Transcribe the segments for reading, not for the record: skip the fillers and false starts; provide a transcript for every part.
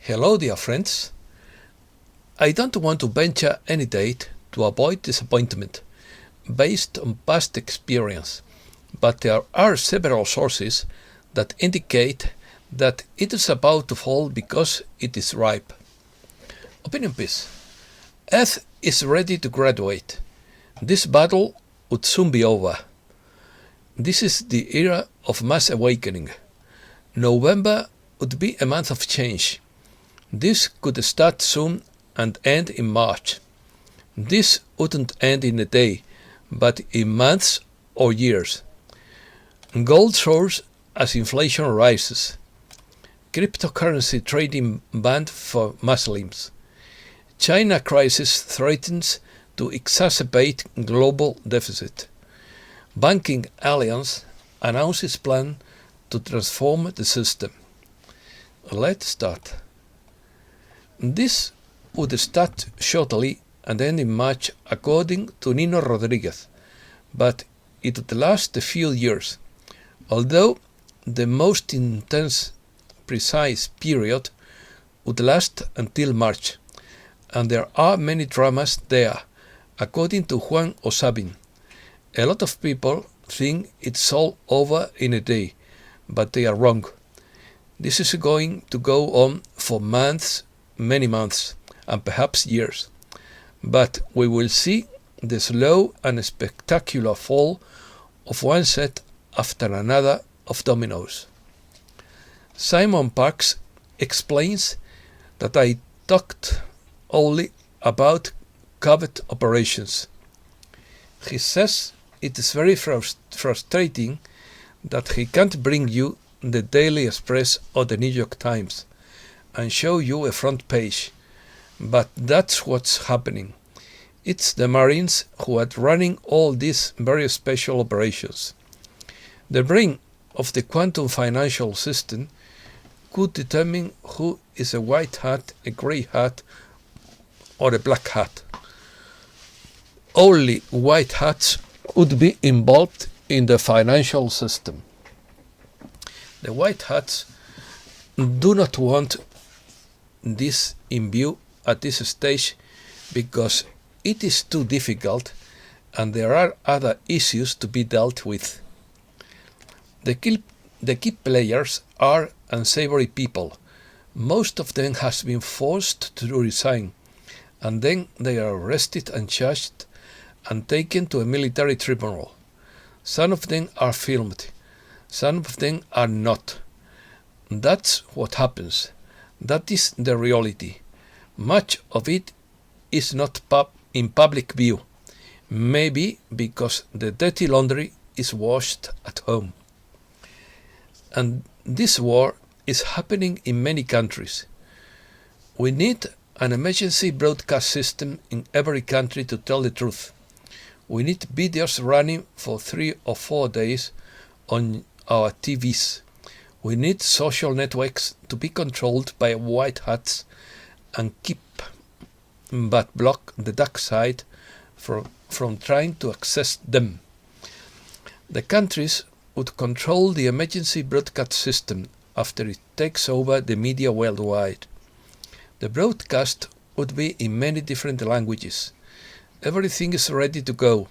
Hello, dear friends. I don't want to venture any date to avoid disappointment based on past experience, but there are several sources that indicate that it is about to fall because it is ripe. Opinion piece. Earth is ready to graduate. This battle would soon be over. This is the era of mass awakening. November would be a month of change. This could start soon and end in March. This wouldn't end in a day, but in months or years. Gold soars as inflation rises. Cryptocurrency trading banned for Muslims. China crisis threatens to exacerbate global deficit. Banking Alliance announces plan to transform the system. Let's start. This would start shortly and end in March according to Nino Rodriguez, but it would last a few years, although the most intense precise period would last until March, and there are many dramas there, according to Juan Osabin. A lot of people think it's all over in a day, but they are wrong. This is going to go on for months, many months, and perhaps years. But we will see the slow and spectacular fall of one set after another of dominoes. Simon Parkes explains that I talked only about covert operations. He says it is very frustrating that he can't bring you the Daily Express or the New York Times and show you a front page. But that's what's happening. It's the Marines who are running all these very special operations. The brain of the quantum financial system could determine who is a white hat, a grey hat, or a black hat. Only white hats would be involved in the financial system. The white hats do not want this in view at this stage because it is too difficult and there are other issues to be dealt with. The key players are unsavory people. Most of them has been forced to resign, and then they are arrested and charged and taken to a military tribunal. Some of them are filmed, some of them are not. That's what happens. That is the reality. Much of it is not in public view, maybe because the dirty laundry is washed at home. And this war is happening in many countries. We need an emergency broadcast system in every country to tell the truth. We need videos running for 3 or 4 days on our TVs. We need social networks to be controlled by white hats and keep but block the dark side from trying to access them. The countries would control the emergency broadcast system after it takes over the media worldwide. The broadcast would be in many different languages. Everything is ready to go.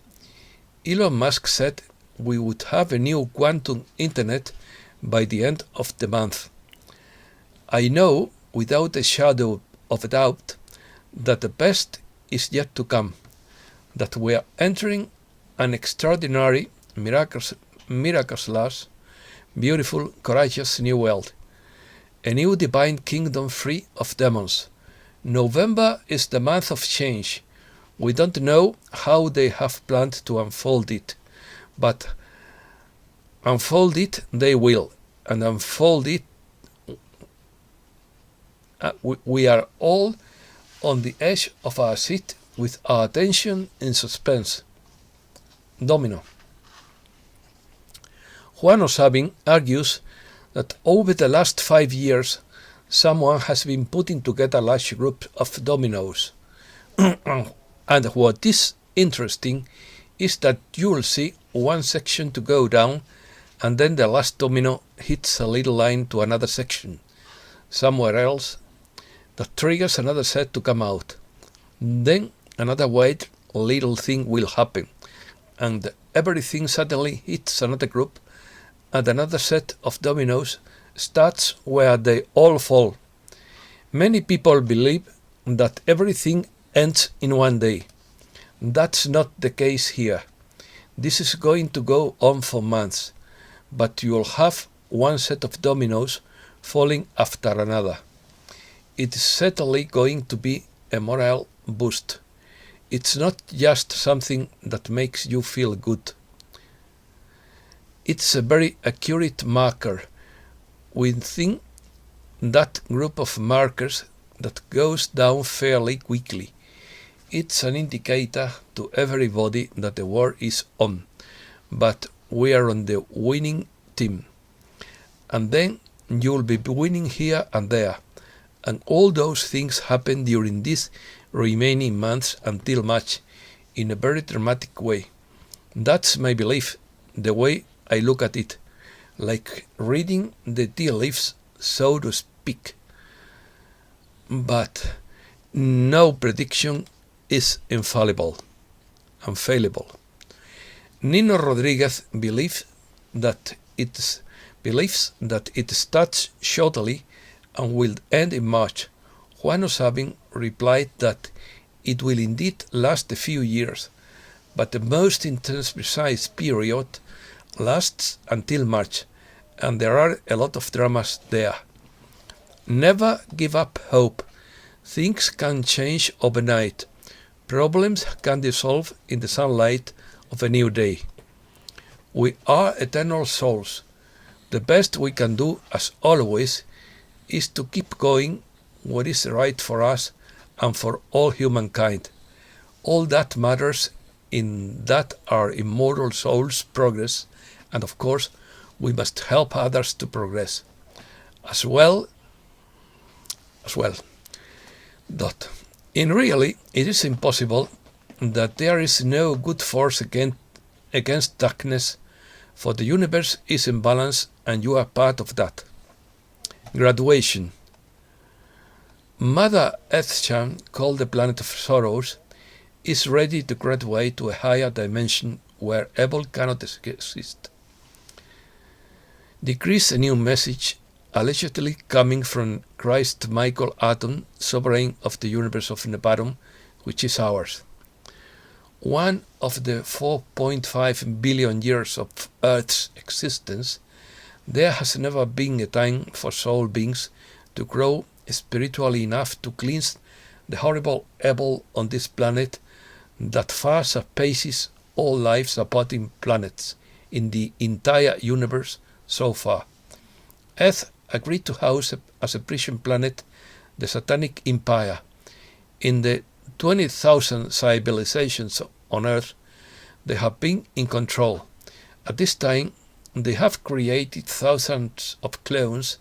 Elon Musk said we would have a new quantum internet by the end of the month. I know without a shadow of a doubt that the best is yet to come, that we are entering an extraordinary, miraculous, beautiful, courageous new world, a new divine kingdom free of demons. November is the month of change. We don't know how they have planned to unfold it, but unfold it they will, and unfold it. We are all on the edge of our seat with our attention in suspense. Domino. Juan Osabin argues that over the last 5 years, someone has been putting together a large group of dominoes. And what is interesting is that you will see one section to go down and then the last domino hits a little line to another section, somewhere else, that triggers another set to come out. Then another weird little thing will happen, and everything suddenly hits another group, and another set of dominoes starts where they all fall. Many people believe that everything ends in one day. That's not the case here. This is going to go on for months, but you'll have one set of dominoes falling after another. It is certainly going to be a morale boost. It's not just something that makes you feel good. It's a very accurate marker within that group of markers that goes down fairly quickly. It's an indicator to everybody that the war is on, but we are on the winning team. And then you'll be winning here and there, and all those things happen during these remaining months until March in a very dramatic way. That's my belief, the way I look at it, like reading the tea leaves, so to speak. But no prediction is infallible. Nino Rodriguez believes that it starts shortly and will end in March. Juan Osabin replied that it will indeed last a few years, but the most intense precise period lasts until March, and there are a lot of dramas there. Never give up hope. Things can change overnight. Problems can dissolve in the sunlight of a new day. We are eternal souls. The best we can do, as always, is to keep going what is right for us and for all humankind. All that matters in that our immortal souls progress, and of course, we must help others to progress as well. In really, it is impossible that there is no good force against darkness, for the universe is in balance and you are part of that. Graduation. Mother Earth-chan, called the planet of sorrows, is ready to graduate to a higher dimension where evil cannot exist. Decrees a new message, allegedly coming from Christ Michael Atom, sovereign of the universe of Neparum, which is ours. One of the 4.5 billion years of Earth's existence, there has never been a time for soul beings to grow spiritually enough to cleanse the horrible evil on this planet that far surpasses all life-supporting planets in the entire universe so far. Earth agreed to house as a prison planet the Satanic Empire. In the 20,000 civilizations on Earth, they have been in control. At this time, they have created thousands of clones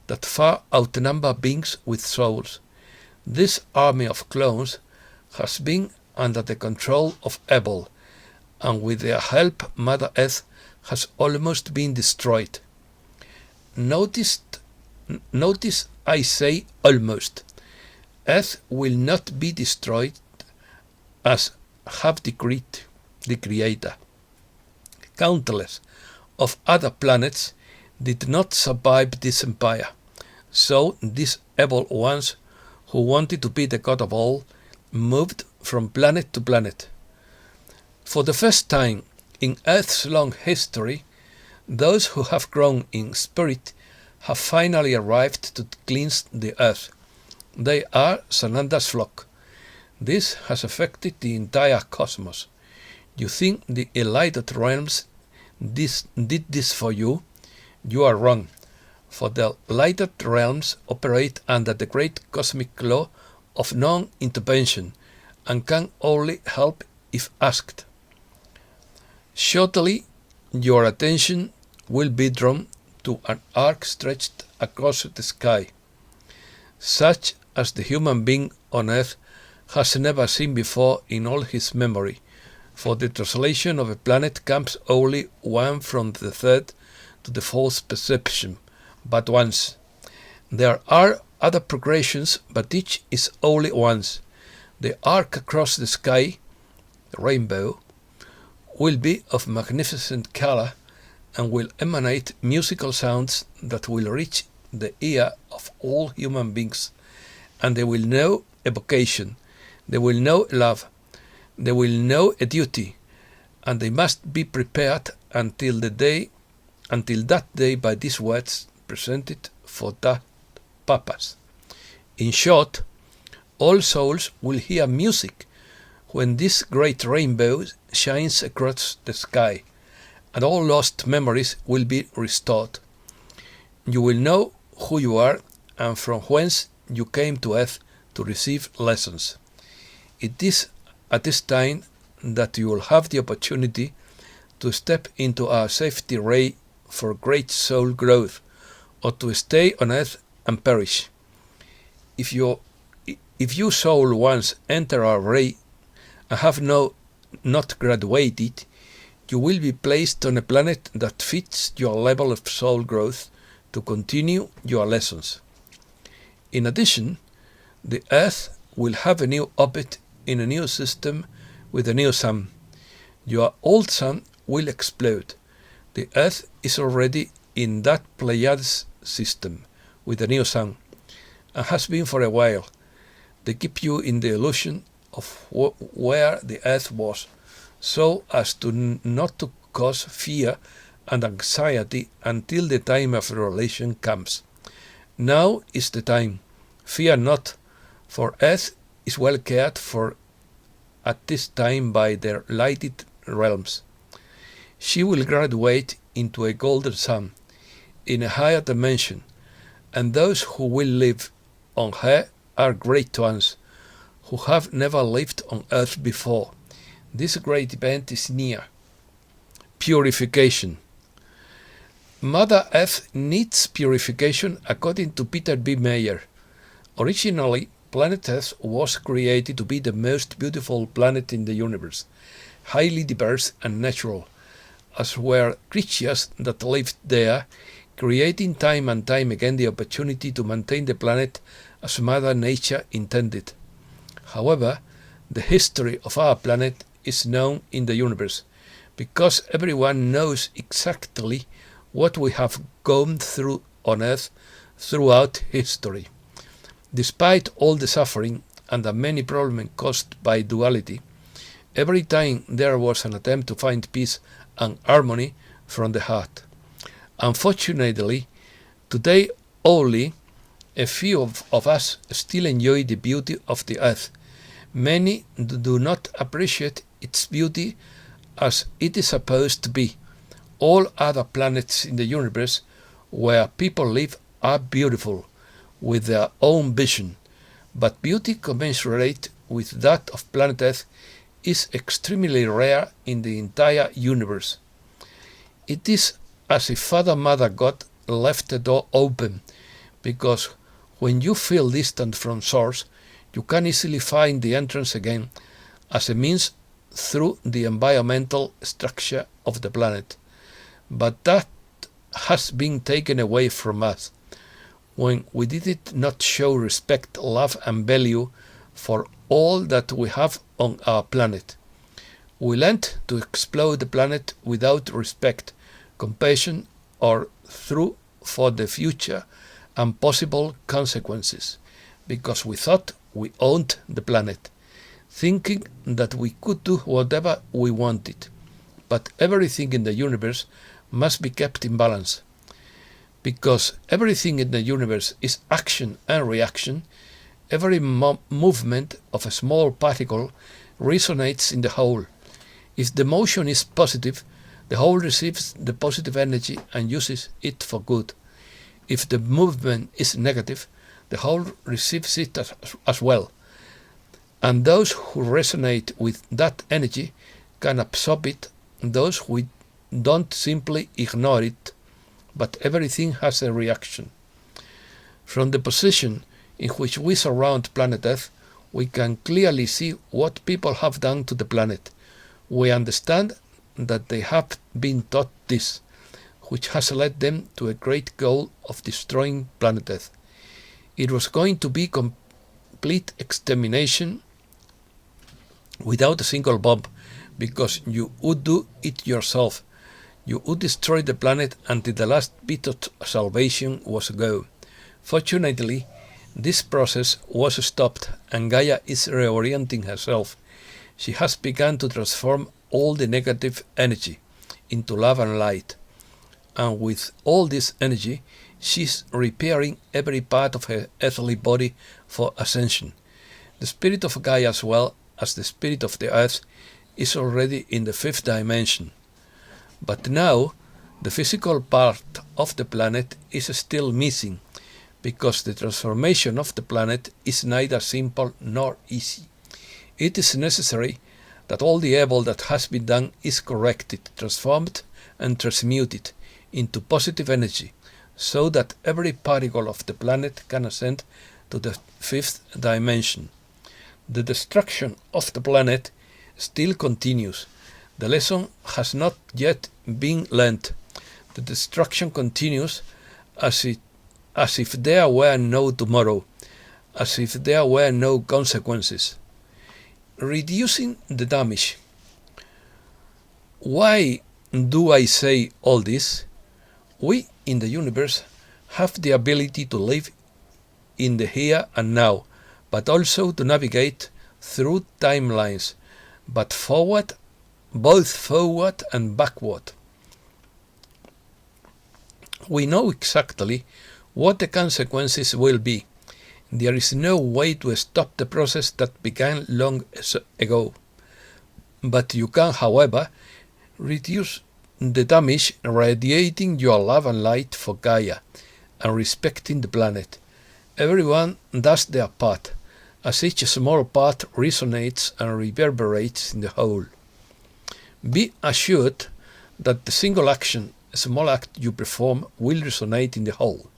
that far outnumber beings with souls. This army of clones has been under the control of evil, and with their help Mother Earth has almost been destroyed. Notice I say almost. Earth will not be destroyed as have decreed the Creator. Countless of other planets did not survive this empire, so these evil ones who wanted to be the god of all moved from planet to planet. For the first time in Earth's long history, those who have grown in spirit have finally arrived to cleanse the Earth. They are Sananda's flock. This has affected the entire cosmos. You think the enlightened realms did this for you? You are wrong, for the lighted realms operate under the great cosmic law of non-intervention and can only help if asked. Shortly, your attention will be drawn to an arc stretched across the sky, such as the human being on Earth has never seen before in all his memory, for the translation of a planet comes only one from the third to the fourth perception, but once. There are other progressions, but each is only once. The arc across the sky, the rainbow, will be of magnificent color and will emanate musical sounds that will reach the ear of all human beings, and they will know a vocation, they will know love, they will know a duty, and they must be prepared until that day by these words presented for that purpose. In short, all souls will hear music when this great rainbow shines across the sky, and all lost memories will be restored. You will know who you are and from whence you came to earth to receive lessons. It is at this time that you will have the opportunity to step into our safety ray for great soul growth, or to stay on earth and perish. If you soul once enter our ray and have not graduated, you will be placed on a planet that fits your level of soul growth to continue your lessons. In addition, the Earth will have a new orbit in a new system with a new sun. Your old sun will explode. The Earth is already in that Pleiades system with a new sun, and has been for a while. They keep you in the illusion of where the Earth was, so as not to cause fear and anxiety until the time of revelation comes. Now is the time. Fear not, for Earth is well cared for at this time by their lighted realms. She will graduate into a golden sun in a higher dimension, and those who will live on her are great ones who have never lived on earth before. This great event is near. Purification. Mother Earth needs purification according to Peter B. Mayer. Originally, planet Earth was created to be the most beautiful planet in the universe, highly diverse and natural, as were creatures that lived there, creating time and time again the opportunity to maintain the planet as Mother Nature intended. However, the history of our planet is known in the universe, because everyone knows exactly what we have gone through on Earth throughout history. Despite all the suffering and the many problems caused by duality, every time there was an attempt to find peace and harmony from the heart. Unfortunately, today only a few of us still enjoy the beauty of the Earth. Many do not appreciate its beauty as it is supposed to be. All other planets in the universe where people live are beautiful, with their own vision, but beauty commensurate with that of planet Earth is extremely rare in the entire universe. It is as if Father Mother God left the door open, because when you feel distant from source, you can easily find the entrance again as a means through the environmental structure of the planet. But that has been taken away from us when we did not show respect, love and value for all that we have on our planet. We learned to explode the planet without respect, compassion or through for the future and possible consequences, because we thought we owned the planet, thinking that we could do whatever we wanted. But everything in the universe must be kept in balance. Because everything in the universe is action and reaction, every movement of a small particle resonates in the whole. If the motion is positive, the whole receives the positive energy and uses it for good. If the movement is negative, the whole receives it as well. And those who resonate with that energy can absorb it, those who don't simply ignore it, but everything has a reaction. From the position in which we surround planet Earth, we can clearly see what people have done to the planet. We understand that they have been taught this, which has led them to a great goal of destroying planet Earth. It was going to be complete extermination without a single bomb, because you would do it yourself. You would destroy the planet until the last bit of salvation was gone. Fortunately, this process was stopped, and Gaia is reorienting herself. She has begun to transform all the negative energy into love and light. And with all this energy, she's repairing every part of her earthly body for ascension. The spirit of Gaia, as well as the spirit of the earth, is already in the fifth dimension. But now, the physical part of the planet is still missing, because the transformation of the planet is neither simple nor easy. It is necessary that all the evil that has been done is corrected, transformed, and transmuted into positive energy, so that every particle of the planet can ascend to the fifth dimension. The destruction of the planet still continues. The lesson has not yet been learnt. The destruction continues as if there were no tomorrow, as if there were no consequences. Reducing the damage. Why do I say all this? We in the universe have the ability to live in the here and now, but also to navigate through timelines, both forward and backward. We know exactly what the consequences will be. There is no way to stop the process that began long ago. But you can, however, reduce the damage radiating your love and light for Gaia and respecting the planet. Everyone does their part, as each small part resonates and reverberates in the whole. Be assured that the single small act you perform will resonate in the whole,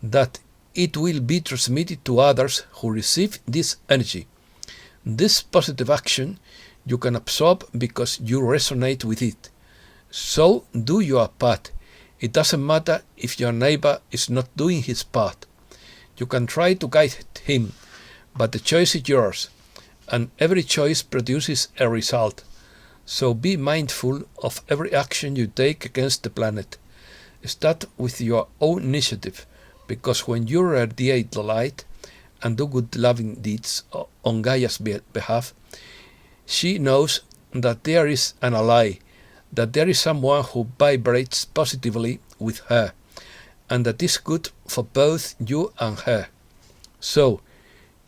that it will be transmitted to others who receive this energy. This positive action you can absorb because you resonate with it. So do your part. It doesn't matter if your neighbor is not doing his part. You can try to guide him, but the choice is yours, and every choice produces a result. So be mindful of every action you take against the planet. Start with your own initiative, because when you radiate the light and do good loving deeds on Gaia's behalf, she knows that there is an ally, that there is someone who vibrates positively with her, and that is good for both you and her. So,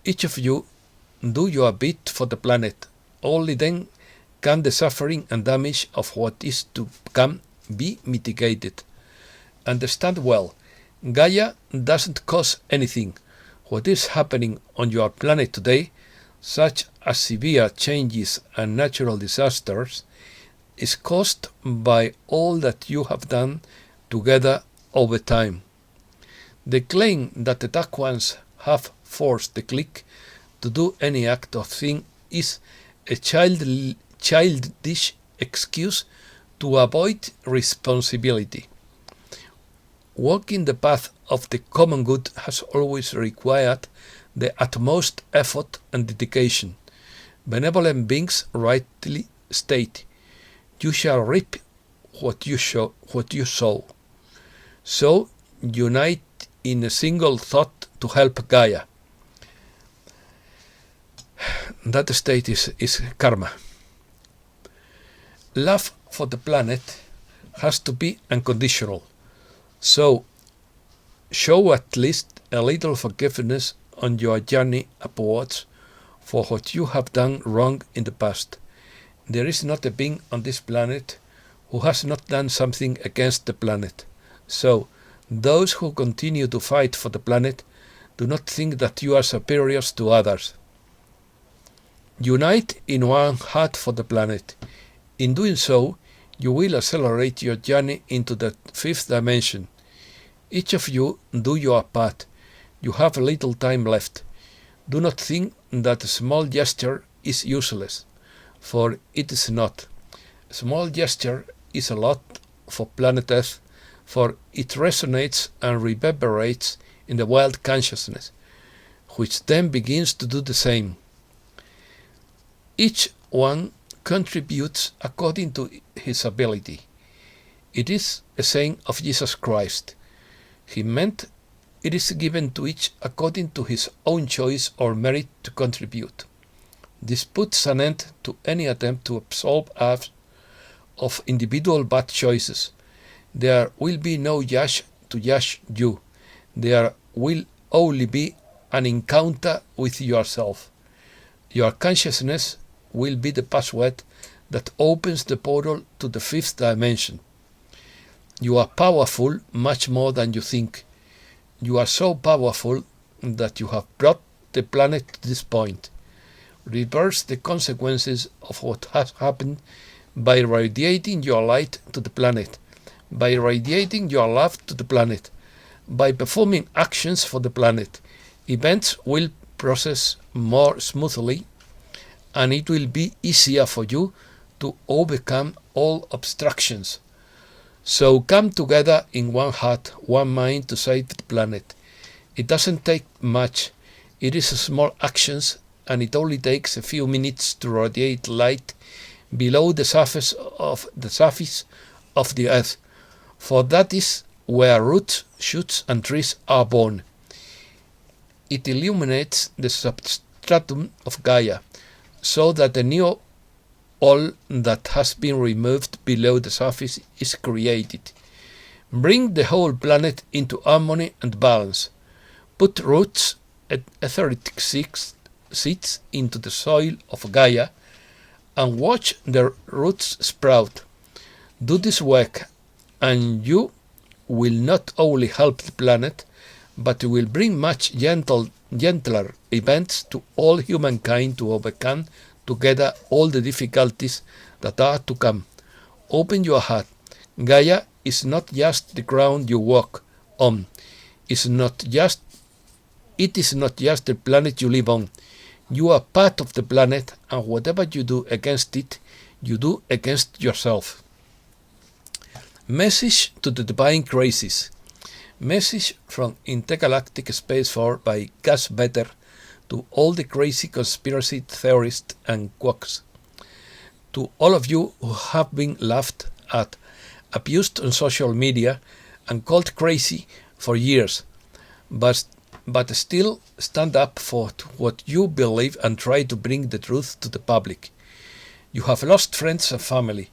each of you do your bit for the planet. Only then can the suffering and damage of what is to come be mitigated. Understand well, Gaia doesn't cause anything. What is happening on your planet today, such as severe changes and natural disasters, is caused by all that you have done together over time. The claim that the dark ones have forced the clique to do any act or thing is a childish excuse to avoid responsibility. Walking the path of the common good has always required the utmost effort and dedication. Benevolent beings rightly state, "You shall reap what you sow." So unite in a single thought to help Gaia. That state is karma. Love for the planet has to be unconditional. So show at least a little forgiveness on your journey upwards for what you have done wrong in the past. There is not a being on this planet who has not done something against the planet. So those who continue to fight for the planet, do not think that you are superior to others. Unite in one heart for the planet. In doing so, you will accelerate your journey into the fifth dimension. Each of you do your part. You have little time left. Do not think that a small gesture is useless, for it is not. A small gesture is a lot for planet Earth, for it resonates and reverberates in the wild consciousness, which then begins to do the same. Each one contributes according to his ability. It is a saying of Jesus Christ. He meant it is given to each according to his own choice or merit to contribute. This puts an end to any attempt to absolve us of individual bad choices. There will be no judge to judge you. There will only be an encounter with yourself. Your consciousness will be the password that opens the portal to the fifth dimension. You are powerful much more than you think. You are so powerful that you have brought the planet to this point. Reverse the consequences of what has happened by radiating your light to the planet, by radiating your love to the planet, by performing actions for the planet. Events will process more smoothly, and it will be easier for you to overcome all obstructions. So come together in one heart, one mind to save the planet. It doesn't take much. It is small actions, and it only takes a few minutes to radiate light below the surface of the earth, for that is where roots, shoots, and trees are born. It illuminates the substratum of Gaia, so that the new all that has been removed below the surface is created. Bring the whole planet into harmony and balance. Put roots and etheric seeds into the soil of Gaia, and watch their roots sprout. Do this work, and you will not only help the planet, but you will bring much gentler events to all humankind to overcome together all the difficulties that are to come. Open your heart. Gaia is not just the ground you walk on. It is not just the planet you live on. You are part of the planet, and whatever you do against it, you do against yourself. Message to the Divine Crisis. Message from Intergalactic Space Force by Gus Better to all the crazy conspiracy theorists and quacks. To all of you who have been laughed at, abused on social media, and called crazy for years, but still stand up for what you believe and try to bring the truth to the public. You have lost friends and family.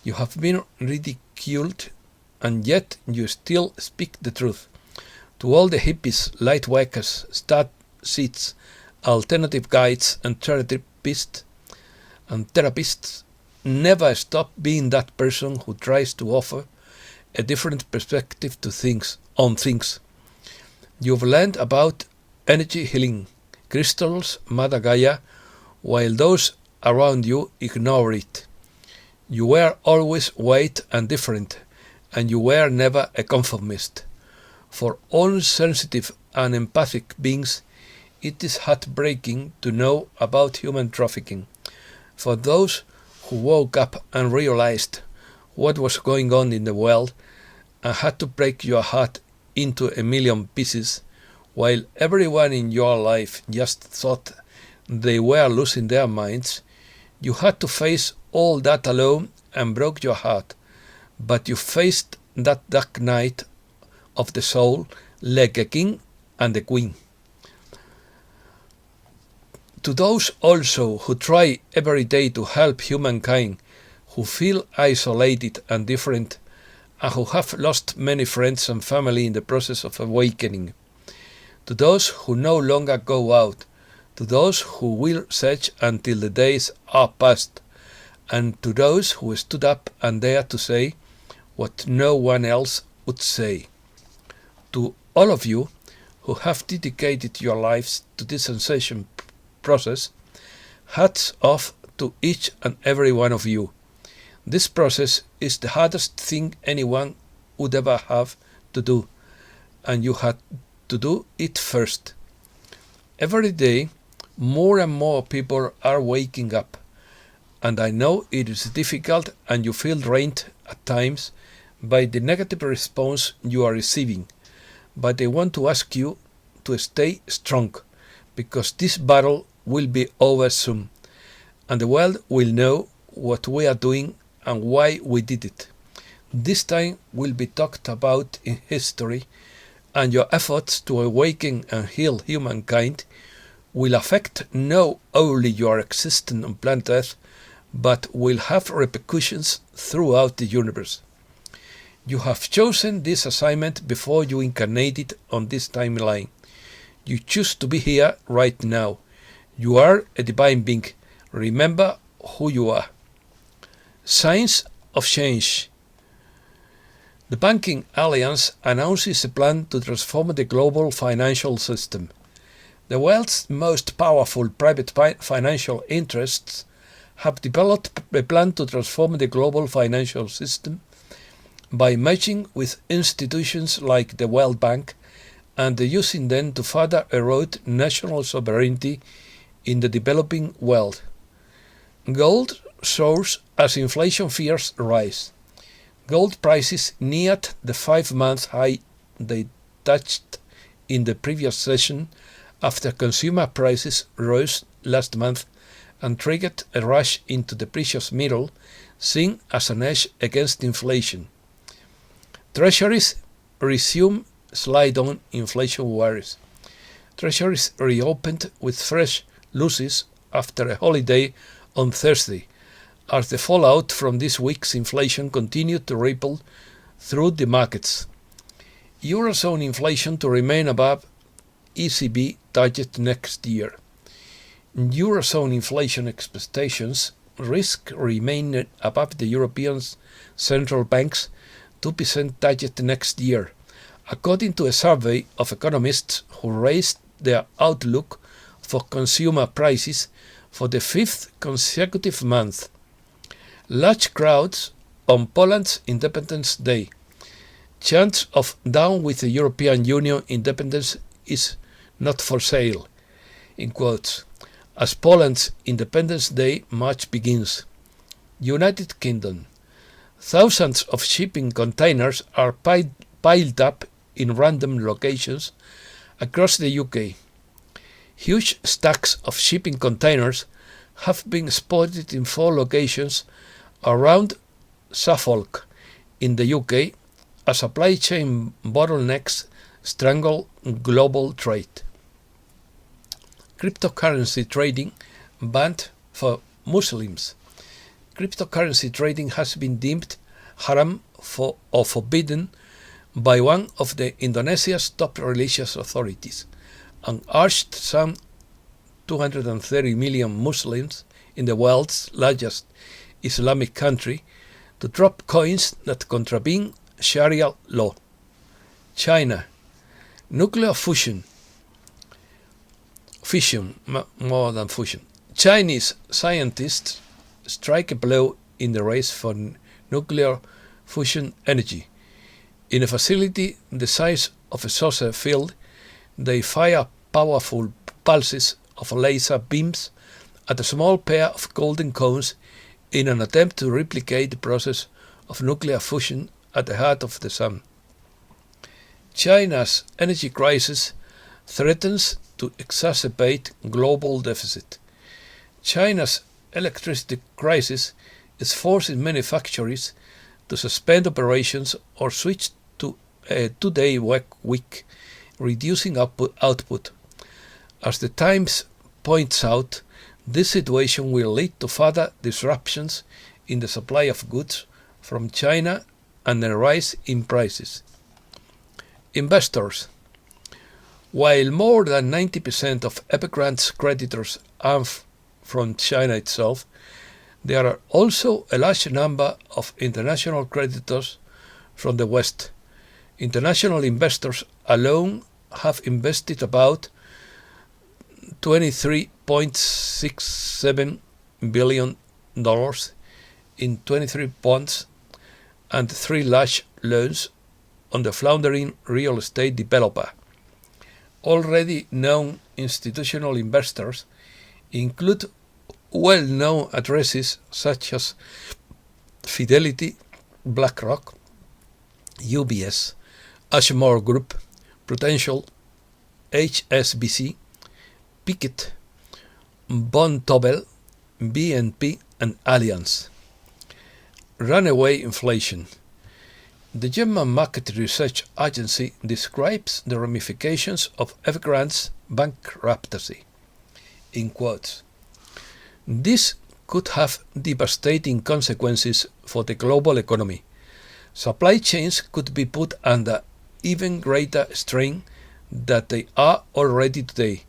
You have been ridiculed, and yet you still speak the truth. To all the hippies, light workers, stat seats, alternative guides, and therapists, never stop being that person who tries to offer a different perspective to things. You've learned about energy healing, crystals, Mother Gaia, while those around you ignore it. You were always white and different, and you were never a conformist. For all sensitive and empathic beings, it is heartbreaking to know about human trafficking. For those who woke up and realized what was going on in the world and had to break your heart into a million pieces, while everyone in your life just thought they were losing their minds, you had to face all that alone and broke your heart, but you faced that dark night of the soul like a king and a queen. To those also who try every day to help humankind, who feel isolated and different, and who have lost many friends and family in the process of awakening. To those who no longer go out, to those who will search until the days are past, and to those who stood up and dared to say what no one else would say. To all of you who have dedicated your lives to this sensation process, hats off to each and every one of you. This process is the hardest thing anyone would ever have to do, and you had to do it first. Every day, more and more people are waking up, and I know it is difficult and you feel drained at times by the negative response you are receiving, but they want to ask you to stay strong, because this battle will be over soon, and the world will know what we are doing and why we did it. This time will be talked about in history, and your efforts to awaken and heal humankind will affect not only your existence on planet Earth, but will have repercussions throughout the universe. You have chosen this assignment before you incarnated on this timeline. You choose to be here right now. You are a divine being. Remember who you are. Signs of change. The Banking Alliance announces a plan to transform the global financial system. The world's most powerful private financial interests have developed a plan to transform the global financial system by merging with institutions like the World Bank and using them to further erode national sovereignty in the developing world. Gold soars as inflation fears rise. Gold prices neared the 5-month high they touched in the previous session after consumer prices rose last month and triggered a rush into the precious metal, seen as an edge against inflation. Treasuries resume slide on inflation worries. Treasuries reopened with fresh losses after a holiday on Thursday, as the fallout from this week's inflation continued to ripple through the markets. Eurozone inflation to remain above ECB target next year. Eurozone inflation expectations risk remain above the European Central Bank's 2% target next year, according to a survey of economists who raised their outlook for consumer prices for the 5th consecutive month. Large crowds on Poland's Independence Day. Chance of down with the European Union independence is not for sale, in quotes, as Poland's Independence Day march begins. United Kingdom. Thousands of shipping containers are piled up in random locations across the UK. Huge stacks of shipping containers have been spotted in 4 locations around Suffolk in the UK as supply chain bottlenecks strangle global trade. Cryptocurrency trading banned for Muslims. Cryptocurrency trading has been deemed haram or forbidden by one of the Indonesia's top religious authorities, and urged some 230 million Muslims in the world's largest Islamic country to drop coins that contravene Sharia law. China. Nuclear fusion. Fission, more than fusion. Chinese scientists strike a blow in the race for nuclear fusion energy. In a facility the size of a saucer field, they fire powerful pulses of laser beams at a small pair of golden cones in an attempt to replicate the process of nuclear fusion at the heart of the sun. China's energy crisis threatens to exacerbate global deficit. China's electricity crisis is forcing many factories to suspend operations or switch to a 2-day work week, reducing output. As the Times points out, this situation will lead to further disruptions in the supply of goods from China and a rise in prices. Investors. While more than 90% of Evergrande's creditors are from China itself, there are also a large number of international creditors from the West. International investors alone have invested about $23.67 billion in 23 bonds and 3 large loans on the floundering real estate developer. Already known institutional investors include well-known addresses such as Fidelity, BlackRock, UBS, Ashmore Group, Prudential, HSBC, Pickett, Vontobel, BNP, and Allianz. Runaway inflation. The German Market Research Agency describes the ramifications of Evergrande's bankruptcy. In quotes, this could have devastating consequences for the global economy. Supply chains could be put under even greater strain than they are already today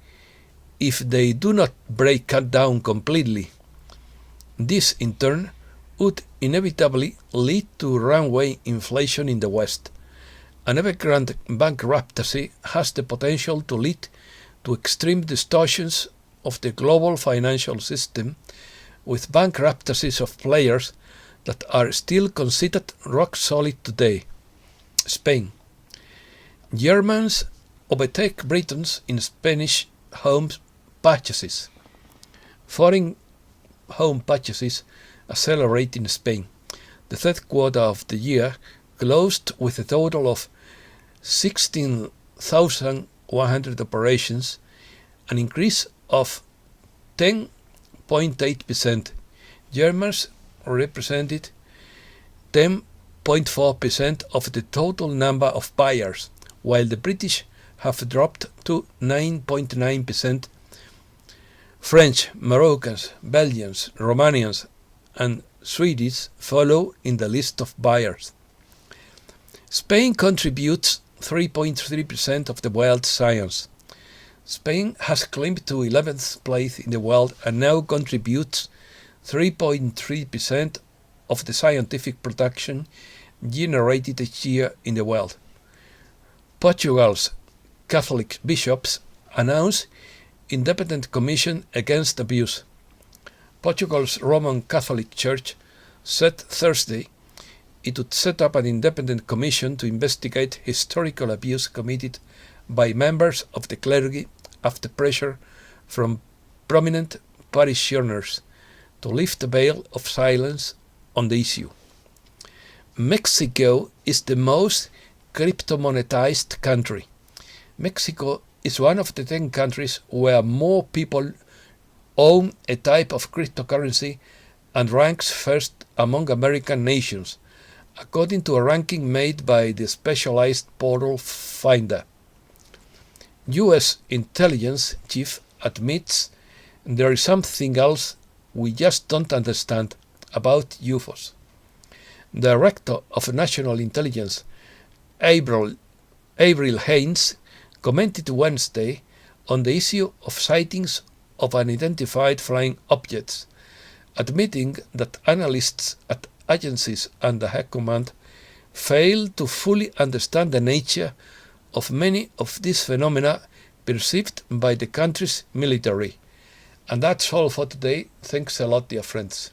if they do not break down completely. This, in turn, would inevitably lead to runaway inflation in the West. An Evergrande bankruptcy has the potential to lead to extreme distortions of the global financial system, with bankruptcies of players that are still considered rock solid today. Spain. Germans overtake Britons in Spanish home purchases. Foreign home purchases accelerate in Spain. The third quarter of the year closed with a total of 16,100 operations, an increase of 10.8%. Germans represented 10.4% of the total number of buyers, while the British have dropped to 9.9%. French, Moroccans, Belgians, Romanians, and Swedes follow in the list of buyers. Spain contributes 3.3% of the world's science. Spain has climbed to 11th place in the world and now contributes 3.3% of the scientific production generated each year in the world. Portugal's Catholic bishops announced independent commission against abuse. Portugal's Roman Catholic Church said Thursday it would set up an independent commission to investigate historical abuse committed by members of the clergy after pressure from prominent parishioners to lift the veil of silence on the issue. Mexico is the most crypto-monetized country. Mexico is one of the 10 countries where more people own a type of cryptocurrency and ranks first among American nations, according to a ranking made by the specialized portal Finder. U.S. intelligence chief admits there is something else we just don't understand about UFOs. Director of National Intelligence Avril Haines commented Wednesday on the issue of sightings of unidentified flying objects, admitting that analysts at agencies under her command fail to fully understand the nature of many of these phenomena perceived by the country's military. And that's all for today. Thanks a lot, dear friends.